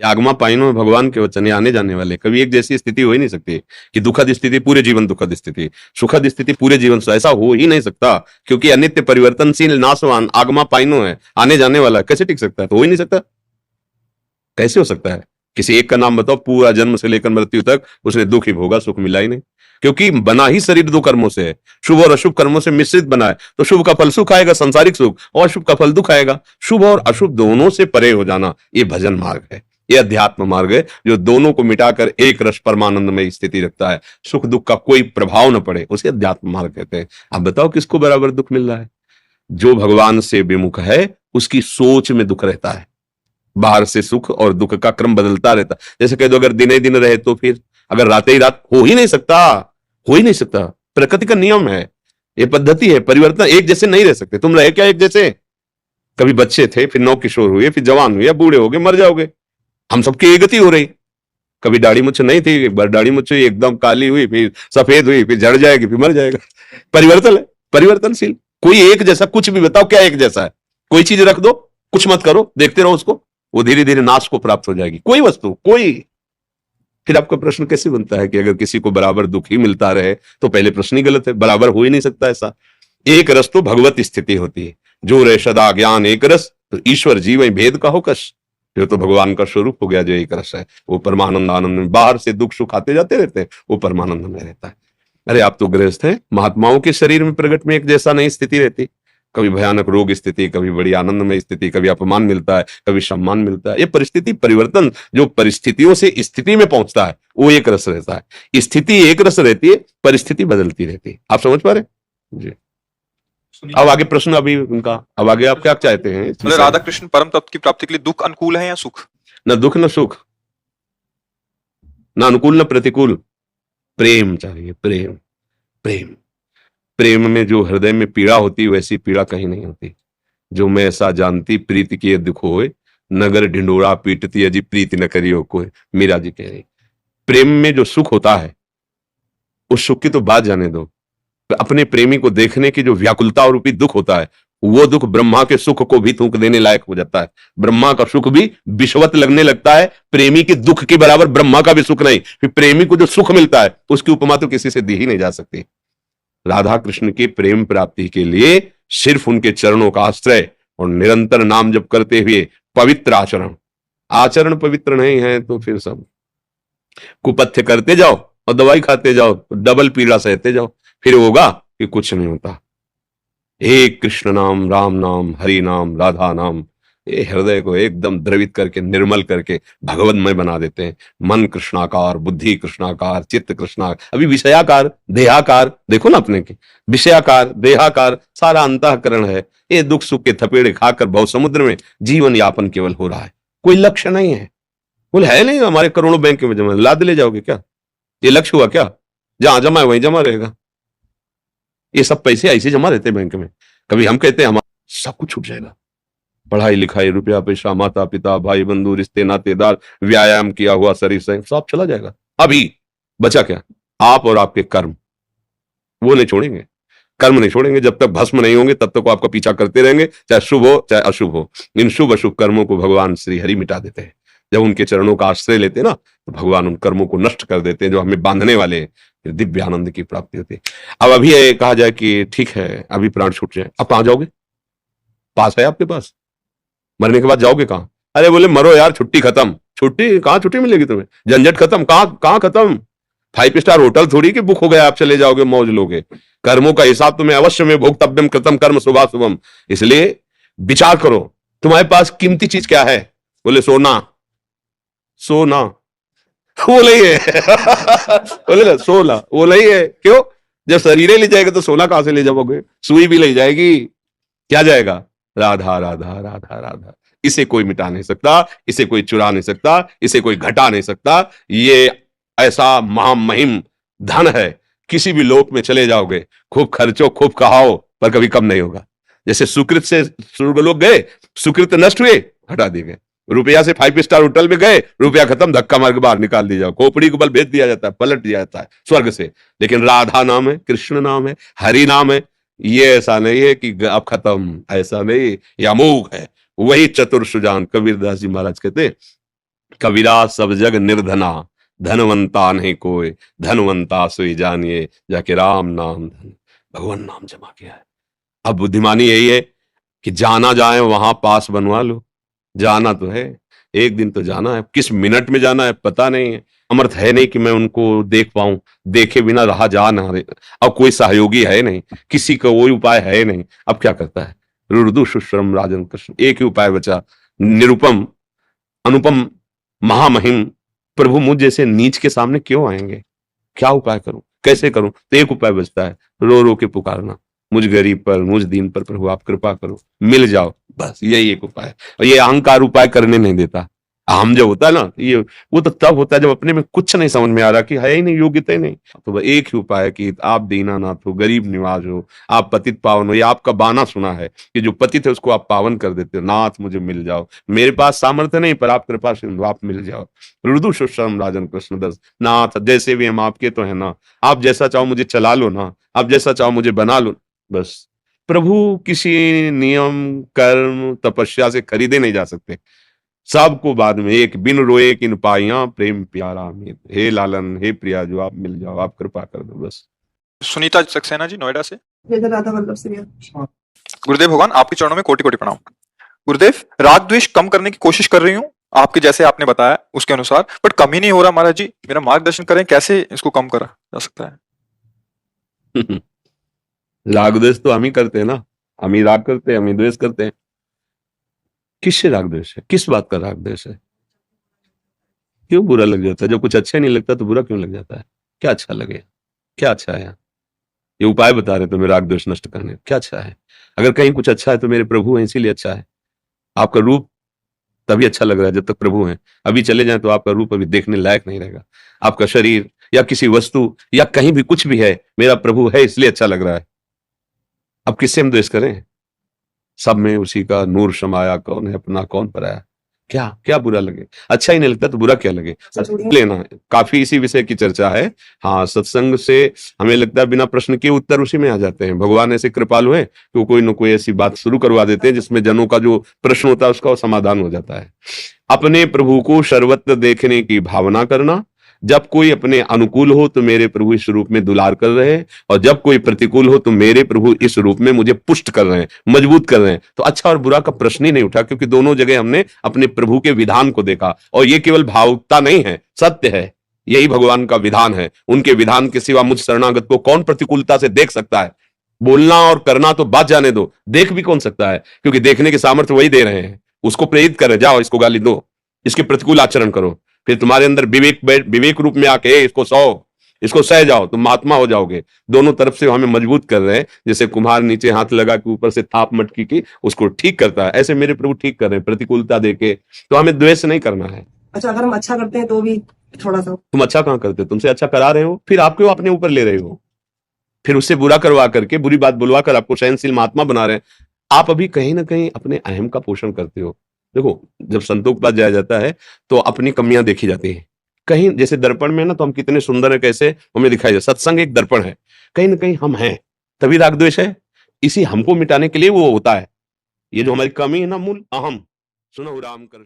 आगमा पाइनो भगवान के वचन, ये आने जाने वाले, कभी एक जैसी स्थिति हो ही नहीं सकती कि दुखद स्थिति पूरे जीवन दुखद स्थिति, सुखद स्थिति पूरे जीवन ऐसा हो ही नहीं सकता, क्योंकि अनित्य परिवर्तनशील नाशवान आगमा पाइनो है, आने जाने वाला, कैसे टिक सकता है? तो हो ही नहीं सकता। कैसे हो सकता है? किसी एक का नाम बताओ पूरा जन्म से लेकर मृत्यु तक उसने दुख ही भोगा, सुख मिला ही नहीं, क्योंकि बना ही शरीर दो कर्मों से है, शुभ और अशुभ कर्मों से मिश्रित बना है, तो शुभ का फल सुख आएगा, सांसारिक सुख, और अशुभ का फल दुख आएगा। शुभ और अशुभ दोनों से परे हो जाना, ये भजन मार्ग है, ये अध्यात्म मार्ग है, जो दोनों को मिटाकर एक रस परमानंद में स्थिति रखता है, सुख दुख का कोई प्रभाव न पड़े, उसे अध्यात्म मार्ग कहते हैं। अब बताओ किसको बराबर दुख मिल रहा है? जो भगवान से विमुख है उसकी सोच में दुख रहता है, बाहर से सुख और दुख का क्रम बदलता रहता है। जैसे कह दो अगर दिन ही दिन रहे तो फिर, अगर रात ही रात, हो ही नहीं सकता, हो ही नहीं सकता। प्रकृति का नियम है, ये पद्धति है, परिवर्तन एक जैसे नहीं रह सकते। तुम रहे क्या एक जैसे? कभी बच्चे थे, फिर नौकिशोर हुए, फिर जवान हुए, बूढ़े हो गए, मर जाओगे। हम सबकी एक गति हो रही। कभी दाढ़ी मुझ नहीं थी, एक बार दाढ़ी मुझ एकदम काली हुई, फिर सफेद हुई, फिर झड़ जाएगी, फिर मर जाएगा। परिवर्तन है, परिवर्तनशील। कोई एक जैसा कुछ भी बताओ, क्या एक जैसा है? कोई चीज रख दो, कुछ मत करो, देखते रहो उसको, वो धीरे धीरे नाश को प्राप्त हो जाएगी, कोई वस्तु, कोई। फिर आपका प्रश्न कैसे बनता है कि अगर किसी को बराबर दुख ही मिलता रहे, तो पहले प्रश्न ही गलत है, बराबर हो ही नहीं सकता ऐसा। एक रस तो भगवत स्थिति होती है, जो रे सदा ज्ञान एक रस, तो ईश्वर जीव भेद का हो कश। जो तो भगवान का स्वरूप हो गया, जो एक रस है, वो परमानंद आनंद में, बाहर से दुख सुख आते जाते रहते हैं, वो परमानंद में रहता है। अरे आप तो गृहस्थ हैं, महात्माओं के शरीर में प्रगट में एक जैसा नहीं स्थिति रहती, कभी भयानक रोग स्थिति, कभी बड़ी आनंदमय स्थिति, कभी अपमान मिलता है, कभी सम्मान मिलता है। ये परिस्थिति परिवर्तन, जो परिस्थितियों से स्थिति में पहुंचता है, वो एक रस रहता है। स्थिति एक रस रहती है, परिस्थिति बदलती रहती है। आप समझ पा रहे जी? अब आगे प्रश्न अभी उनका, अब आगे आप क्या चाहते हैं? मतलब राधा कृष्ण परम तत्व की प्राप्ति के लिए दुख अनुकूल है या सुख? न दुख न सुख, न अनुकूल न प्रतिकूल, प्रेम चाहिए, प्रेम। प्रेम, प्रेम में जो हृदय में पीड़ा होती, वैसी पीड़ा कहीं नहीं होती। जो मैं ऐसा जानती प्रीति किए दुख होए, नगर ढिंडोरा पीटती अजी प्रीति न करियो कोई, मीरा जी कह रही। प्रेम में जो सुख होता है, उस सुख की तो बात जाने दो, अपने प्रेमी को देखने की जो व्याकुलता और रूपी दुख होता है, वो दुख ब्रह्मा के सुख को भी थूक देने लायक हो जाता है। ब्रह्मा का सुख भी विषवत लगने लगता है, प्रेमी के दुख के बराबर ब्रह्मा का भी सुख नहीं। फिर प्रेमी को जो सुख मिलता है, उसकी उपमा तो किसी से दी ही नहीं जा सकती। राधा कृष्ण की प्रेम प्राप्ति के लिए सिर्फ उनके चरणों का आश्रय और निरंतर नाम जप करते हुए पवित्र आचरण, आचरण पवित्र नहीं है तो फिर सब कुपथ्य करते जाओ और दवाई खाते जाओ, डबल पीड़ा सहते जाओ, फिर होगा कि कुछ नहीं होता। एक कृष्ण नाम, राम नाम, हरि नाम, राधा नाम, ये हृदय को एकदम द्रवित करके, निर्मल करके भगवतमय बना देते हैं। मन कृष्णाकार, बुद्धि कृष्णाकार, चित्त कृष्णाकार, अभी विषयाकार, देहाकार, देखो ना अपने की, विषयाकार, देहाकार, सारा अंतःकरण है। ये दुख सुख के थपेड़े खाकर भव समुद्र में जीवन यापन केवल हो रहा है, कोई लक्ष्य नहीं है। बोले है नहीं, हमारे करोड़ों बैंक में जमा, लाद ले जाओगे क्या? ये लक्ष्य हुआ क्या? जहां जमा है वहीं जमा रहेगा। ये सब पैसे ऐसे जमा रहते बैंक में। कभी हम कहते हैं हमारा सब कुछ छूट जाएगा, पढ़ाई लिखाई, रुपया पैसा, माता पिता, भाई बंधु, रिश्ते नातेदार, व्यायाम किया हुआ शरीर से सब चला जाएगा। अभी बचा क्या? आप और आपके कर्म, वो नहीं छोड़ेंगे, कर्म नहीं छोड़ेंगे। जब तक भस्म नहीं होंगे तब तक वो आपका पीछा करते रहेंगे, चाहे शुभ हो चाहे अशुभ हो। इन शुभ अशुभ कर्मों को भगवान श्री हरि मिटा देते हैं। जब उनके चरणों का आश्रय लेते हैं ना, तो भगवान उन कर्मों को नष्ट कर देते हैं जो हमें बांधने वाले हैं, फिर दिव्य आनंद की प्राप्ति होती है। अब अभी ये कहा जाए कि ठीक है अभी प्राण छूट जाए, अब कहां जाओगे? पास है आपके पास, मरने के बाद जाओगे कहां? अरे बोले मरो यार, छुट्टी खत्म। छुट्टी कहां? छुट्टी मिलेगी तुम्हें? झंझट खत्म, कहां कहां खत्म? 5 स्टार होटल थोड़ी कि बुक हो गया आप चले जाओगे मौज लोगे। कर्मों का हिसाब तुम्हें अवश्य में भोक्तव्यम कृतम कर्म शुभा शुभम। इसलिए विचार करो, तुम्हारे पास कीमती चीज क्या है? बोले सोना। सोना वो नहीं है बोले ना सोना वो नहीं है। क्यों? जब शरीर ले जाएगा तो सोना कहां से ले जाओगे? सुई भी ले जाएगी, क्या जाएगा? राधा राधा राधा राधा। इसे कोई मिटा नहीं सकता, इसे कोई चुरा नहीं सकता, इसे कोई घटा नहीं सकता। ये ऐसा महामहिम धन है, किसी भी लोक में चले जाओगे, खूब खर्चो खूब कहाओ, पर कभी कम नहीं होगा। जैसे सुकृत से स्वर्ग लोग गए, सुकृत नष्ट हुए, हटा दिए गए। रुपया से 5 स्टार होटल में गए, रुपया खत्म, धक्का मार के बाहर निकाल दिया जाओ, खोपड़ी को बल भेज दिया जाता है, पलट दिया जाता है स्वर्ग से। लेकिन राधा नाम है, कृष्ण नाम है, हरि नाम है, ये ऐसा नहीं है कि अब खत्म, ऐसा नहीं, ये अमोघ है। वही चतुर सुजान, कबीरदास जी महाराज कहते कबीरा सब जग निर्धना, धनवंता नहीं कोई, धनवंता सोई जानिए, जाके राम नाम धन भगवान नाम जमा किया है। अब बुद्धिमानी यही है कि जाना जाए वहां पास बनवा लो, जाना तो है, एक दिन तो जाना है, किस मिनट में जाना है पता नहीं है, अमर्थ है नहीं कि मैं उनको देख पाऊं, देखे बिना रहा जा ना रहे। अब कोई सहयोगी है नहीं, किसी का कोई उपाय है नहीं, अब क्या करता है? रुदु सुश्रम राजन कृष्ण, एक ही उपाय बचा, निरुपम अनुपम महामहिम प्रभु मुझ जैसे नीच के सामने क्यों आएंगे? क्या उपाय करूं, कैसे करूं? तो एक उपाय बचता है, रो रो के पुकारना, मुझ गरीब पर, मुझ दीन पर प्रभु आप कृपा करो, मिल जाओ, बस यही एक उपाय है। और ये अहंकार उपाय करने नहीं देता। हम जब होता है ना, ये वो तो तब होता है जब अपने में कुछ नहीं समझ में आ रहा, कि है ही नहीं, योग्यता ही नहीं। तो बस एक ही उपाय है कि आप दीनानाथ हो, गरीब निवाज हो, आप पतित पावन हो। ये आपका बाना सुना है कि जो पतित है उसको आप पावन कर देते हो। नाथ मुझे मिल जाओ, मेरे पास सामर्थ्य नहीं पर आप कृपा सिंधु, आप मिल जाओ। रुदु सुश्रम राजन कृष्ण दस, नाथ जैसे भी हम आपके तो है ना, आप जैसा चाहो मुझे चला लो ना, आप जैसा चाहो मुझे बना लो। बस प्रभु किसी नियम कर्म तपस्या से खरीदे नहीं जा सकते। सबको बाद में एक बिन रोए किन पाइया प्रेम प्यारा अमित, हे लालन हे प्रिया जो आप मिल जाओ, आप कृपा कर दो बस। सुनीता सक्सेना जी, नोएडा से। जय राधा वल्लभ श्री। गुरुदेव भगवान, आपके चरणों में कोटि कोटि प्रणाम। गुरुदेव, राग द्वेष कम करने की कोशिश कर रही हूँ आपके जैसे आपने बताया उसके अनुसार, बट कम ही नहीं हो रहा महाराज जी। मेरा मार्गदर्शन करें, कैसे इसको कम करा जा सकता है? राग द्वेष तो हम ही करते हैं ना, हम ही राग करते हैं, हम ही द्वेष करते हैं। किससे राग द्वेष है? किस बात का राग द्वेष है? क्यों बुरा लग जाता है? जब कुछ अच्छा नहीं लगता तो बुरा क्यों लग जाता है? क्या अच्छा लगे? क्या अच्छा है? ये उपाय बता रहे तुम्हें राग द्वेष नष्ट करने, क्या अच्छा है? अगर कहीं कुछ अच्छा है तो मेरे प्रभु हैं इसीलिए अच्छा है। आपका रूप तभी अच्छा लग रहा है जब तक प्रभु हैं। अभी चले जाएं तो आपका रूप अभी देखने लायक नहीं रहेगा। आपका शरीर या किसी वस्तु या कहीं भी कुछ भी है, मेरा प्रभु है इसलिए अच्छा लग रहा है। अब किससे हम द्वेष करें? सब में उसी का नूर समाया, कौन है अपना कौन पराया। क्या क्या बुरा लगे? अच्छा ही नहीं लगता तो बुरा क्या लगे? लेना काफी इसी विषय की चर्चा है। हाँ, सत्संग से हमें लगता है बिना प्रश्न के उत्तर उसी में आ जाते हैं। भगवान ऐसे कृपालु है कि कोई ना कोई ऐसी बात शुरू करवा देते हैं जिसमें जनों का जो प्रश्न होता है उसका समाधान हो जाता है। अपने प्रभु को सर्वत्र देखने की भावना करना, जब कोई अपने अनुकूल हो तो मेरे प्रभु इस रूप में दुलार कर रहे हैं, और जब कोई प्रतिकूल हो तो मेरे प्रभु इस रूप में मुझे पुष्ट कर रहे हैं, मजबूत कर रहे हैं। तो अच्छा और बुरा का प्रश्न ही नहीं उठा, क्योंकि दोनों जगह हमने अपने प्रभु के विधान को देखा। और ये केवल भावुकता नहीं है, सत्य है। यही भगवान का विधान है। उनके विधान के सिवा मुझ शरणागत को कौन प्रतिकूलता से देख सकता है? बोलना और करना तो बात जाने दो, देख भी कौन सकता है? क्योंकि देखने के सामर्थ्य वही दे रहे हैं। उसको प्रेरित करें, जाओ इसको गाली दो, इसके प्रतिकूल आचरण करो, फिर तुम्हारे अंदर विवेक रूप में आके इसको सह जाओ, तुम महात्मा हो जाओगे। दोनों तरफ से हमें मजबूत कर रहे हैं। जैसे कुम्हार नीचे हाथ लगा के ऊपर से थाप मटकी की उसको ठीक करता है, ऐसे मेरे प्रभु ठीक कर रहे हैं प्रतिकूलता देके। तो हमें द्वेष नहीं करना है। अच्छा, अगर हम अच्छा करते हैं तो भी थोड़ा सा। तुम अच्छा कहाँ करते हो? तुमसे अच्छा करा रहे हो, फिर आप क्यों अपने ऊपर ले रहे हो? फिर उससे बुरा करवा करके, बुरी बात बुलवा कर आपको सहनशील महात्मा बना रहे हैं। आप अभी कहीं ना कहीं अपने अहम का पोषण करते हो। देखो, जब संतों के पास जाया जाता है तो अपनी कमियां देखी जाती है। कहीं जैसे दर्पण में ना, तो हम कितने सुंदर है कैसे हमें दिखाई जाए। सत्संग एक दर्पण है, कहीं ना कहीं हम हैं, तभी राग द्वेष है। इसी हमको मिटाने के लिए वो होता है। ये जो हमारी कमी है ना, मूल अहम, सुनो राम कर